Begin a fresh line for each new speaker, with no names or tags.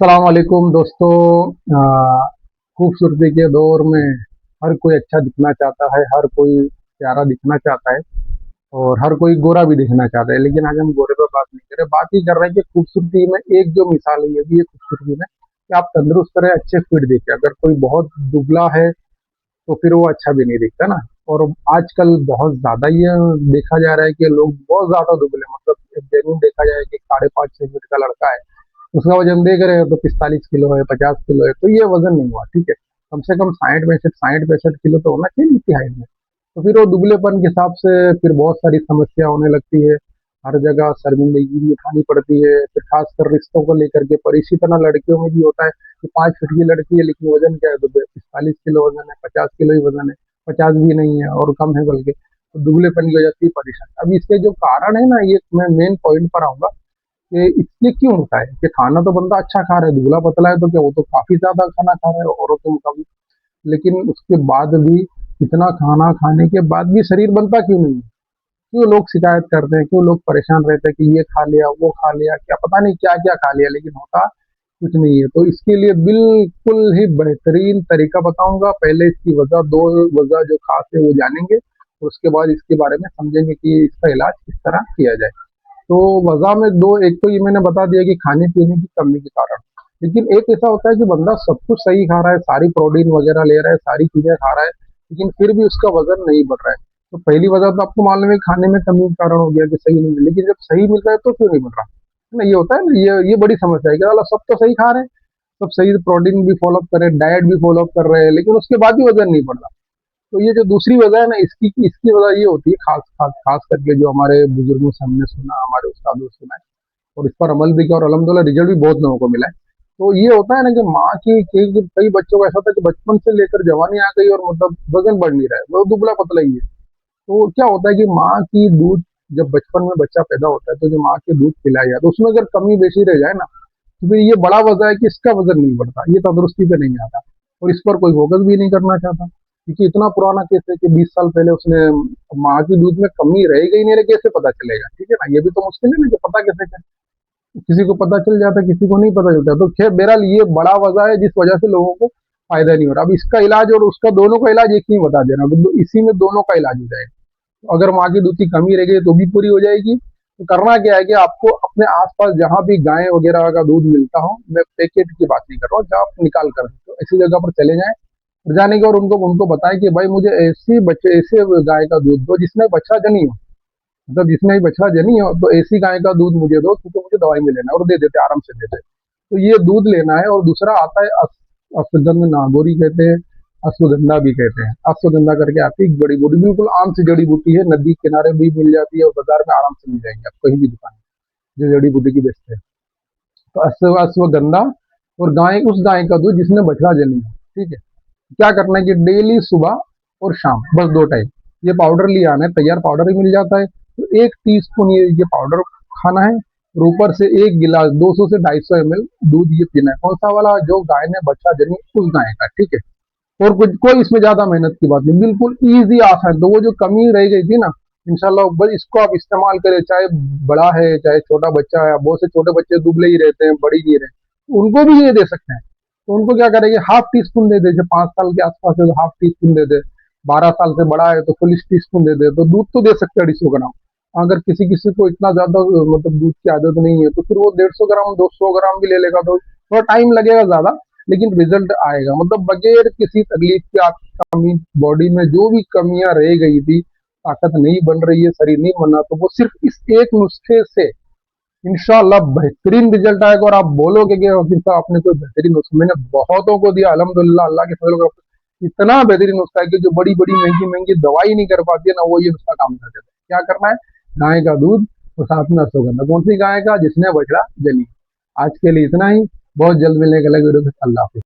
अस्सलाम वालेकुम दोस्तों। खूबसूरती के दौर में हर कोई अच्छा दिखना चाहता है, हर कोई प्यारा दिखना चाहता है और हर कोई गोरा भी दिखना चाहता है। लेकिन आज हम गोरे पर बात नहीं कर रहे, बात ही कर रहे हैं कि खूबसूरती में एक जो मिसाल है, ये भी है खूबसूरती में कि आप तंदुरुस्त रहे, अच्छे फिट दिखे। अगर कोई बहुत दुबला है तो फिर वो अच्छा भी नहीं दिखता ना। और आजकल बहुत ज्यादा ये देखा जा रहा है कि लोग बहुत ज्यादा दुबले, मतलब जेन्युइन देखा जाए कि 5.5 6 फीट का लड़का है, उसका वजन देख रहे हो तो 45 किलो है, 50 किलो है, तो ये वजन नहीं हुआ। ठीक है, कम से कम 60 65 किलो तो होना चाहिए इसकी हाइट में। तो फिर वो दुबलेपन के हिसाब से फिर बहुत सारी समस्या होने लगती है। हर जगह शर्मिंदगी भी उठानी पड़ती है, फिर खासकर रिश्तों को लेकर के। पर इसी तरह लड़कियों में भी होता है कि 5 फीट की लड़की है लेकिन वजन क्या है, तो 45 किलो वजन है, 50 किलो ही वजन है, 50 भी नहीं है और कम है बल्कि। तो दुबलेपन की वजह से ही परेशान। अब इसके जो कारण है ना, ये मैं मेन पॉइंट पर आऊंगा कि इसलिए क्यों होता है कि खाना तो बंदा अच्छा खा रहा है, दुबला पतला है तो क्या वो तो काफी ज्यादा खाना खा रहा है औरों के मुकाबले, लेकिन उसके बाद भी इतना खाना खाने के बाद भी शरीर बनता क्यों नहीं है? क्यों लोग शिकायत करते हैं, क्यों लोग परेशान रहते हैं कि ये खा लिया वो खा लिया, क्या पता नहीं क्या क्या खा लिया, लेकिन होता कुछ नहीं है। तो इसके लिए बिल्कुल ही बेहतरीन तरीका बताऊंगा। पहले इसकी वजह, दो वजह जो खास है वो जानेंगे, और उसके बाद इसके बारे में समझेंगे कि इसका इलाज किस तरह किया जाए। तो वजह में दो, एक तो ये मैंने बता दिया कि खाने पीने की कमी के कारण, लेकिन एक ऐसा होता है कि बंदा सब कुछ सही खा रहा है, सारी प्रोटीन वगैरह ले रहा है, सारी चीजें खा रहा है, लेकिन फिर भी उसका वजन नहीं बढ़ रहा है। तो पहली वजह तो आपको मालूम है खाने में कमी के कारण हो गया कि सही नहीं मिल, लेकिन जब सही मिल रहा है तो क्यों नहीं बढ़ रहा है ना? ये होता है ना, ये बड़ी समस्या है कि साला सब तो सही खा रहे हैं, सब सही प्रोटीन भी फॉलो कर रहे हैं, डाइट भी फॉलो कर रहे हैं, लेकिन उसके बाद भी वजन नहीं बढ़ रहा। तो ये जो दूसरी वजह है ना, इसकी इसकी वजह ये होती है, खास खास खास करके जो हमारे बुजुर्गों से हमने सुना, हमारे उस्तादों से सुना है और इस पर अमल भी किया और अल्हम्दुलिल्लाह रिजल्ट भी बहुत लोगों को मिला है। तो ये होता है ना कि माँ की कई बच्चों को ऐसा होता है कि बचपन से लेकर जवानी आ गई और मतलब वजन बढ़ नहीं रहा है, वो दुबला पतला ही है। तो क्या होता है कि माँ की दूध, जब बचपन में बच्चा पैदा होता है तो जो माँ के दूध पिलाया जाए तो उसमें अगर कमी बेशी रह जाए ना, तो फिर ये बड़ा वजह है कि इसका वजन नहीं बढ़ता, ये तंदुरुस्ती पे नहीं आता और इस पर कोई फोकस भी नहीं करना चाहता। क्योंकि इतना पुराना केस है कि 20 साल पहले उसने माँ की दूध में कमी रह गई नहीं रही, कैसे पता चलेगा? ठीक है ना, ये भी तो मुश्किल है ना कि पता कैसे चले। किसी को पता चल जाता है, किसी को नहीं पता चलता। तो खैर बहरहाल ये बड़ा वजह है जिस वजह से लोगों को फायदा नहीं हो रहा। अब इसका इलाज और उसका दोनों का इलाज एक ही बता देना, तो इसी में दोनों का इलाज हो जाएगा। तो अगर माँ की दूध की कमी रह गई तो भी पूरी हो जाएगी। तो करना क्या है कि आपको अपने आसपास जहां भी गाय वगैरह का दूध मिलता हो, मैं पैकेट की बात नहीं कर रहा हूँ, जहाँ आप निकाल कर तो ऐसी जगह पर चले जाएं और जाने के और उनको उनको बताएं कि भाई मुझे ऐसी बच्चे ऐसे गाय का दूध दो जिसमें बच्चा जनी हो, मतलब जिसमें भी बछड़ा जनी हो, तो ऐसी गाय का दूध मुझे दो, क्योंकि मुझे दवाई में लेना है, और दे देते आराम से देते। तो ये दूध लेना है। और दूसरा आता है अश्वगंधा, नागोरी कहते हैं, अश्वगंधा भी कहते हैं। अश्वगंधा करके आती है जड़ी बूटी, बिल्कुल आम सी जड़ी बूटी है, नदी किनारे भी मिल जाती है और बाजार में आराम से मिल जाएंगे आप कहीं भी दुकान में जो जड़ी बूटी की बेचते हैं। तो अश्वगंधा और गाय, उस गाय का दूध जिसमें बछड़ा जनी हो। ठीक है, क्या करना है कि डेली सुबह और शाम, बस 2 टाइम ये पाउडर ले आना है, तैयार पाउडर ही मिल जाता है। तो 1 टीस्पून ये पाउडर खाना है और ऊपर से 1 गिलास 200 से 250 ml दूध ये पीना है। कौन सा वाला? जो गाय ने बच्चा जनी उस गाय का। ठीक है, और कुछ कोई इसमें ज्यादा मेहनत की बात नहीं, बिल्कुल इजी आसान। तो वो जो कमी रह गई थी ना, इंशाल्लाह बस इसको आप इस्तेमाल करें, चाहे बड़ा है चाहे छोटा बच्चा है। बहुत से छोटे बच्चे दुबले ही रहते हैं, बड़ी नहीं रहते, उनको भी ये दे सकते हैं। तो उनको क्या करेंगे, हाफ टी स्पून दे दे, जो 5 साल के आसपास है तो हाफ टी स्पून दे दे, 12 साल से बड़ा है तो फुल टी स्पून दे दे, तो दूध तो दे सकते हैं 250 ग्राम। अगर किसी किसी को इतना ज्यादा मतलब दूध की आदत नहीं है तो फिर वो 150 ग्राम 200 ग्राम भी ले लेगा, तो थोड़ा टाइम लगेगा ज्यादा, लेकिन रिजल्ट आएगा। मतलब बगैर किसी तकलीफ के आपका बॉडी में जो भी कमियां रह गई थी, ताकत नहीं बन रही है, शरीर नहीं बना, तो वो सिर्फ इस एक नुस्खे से इंशाल्लाह बेहतरीन रिजल्ट आएगा। और आप बोलोगे कि वकील साहब आपने कोई बेहतरीन नुस्खा, मैंने बहुतों को दिया अल्हम्दुलिल्लाह, अल्लाह के फजल से इतना बेहतरीन नुस्खा है कि जो बड़ी बड़ी महंगी महंगी दवाई नहीं कर पाती है ना, वो ये नुस्खा काम कर देता है। क्या करना है? गाय का दूध और साथ में अश्वगंधा। कौन सी गाय का? जिसने बछड़ा जनी। आज के लिए इतना ही, बहुत जल्द मिलेगा अलग वीडियो के। अल्लाह हाफिज़।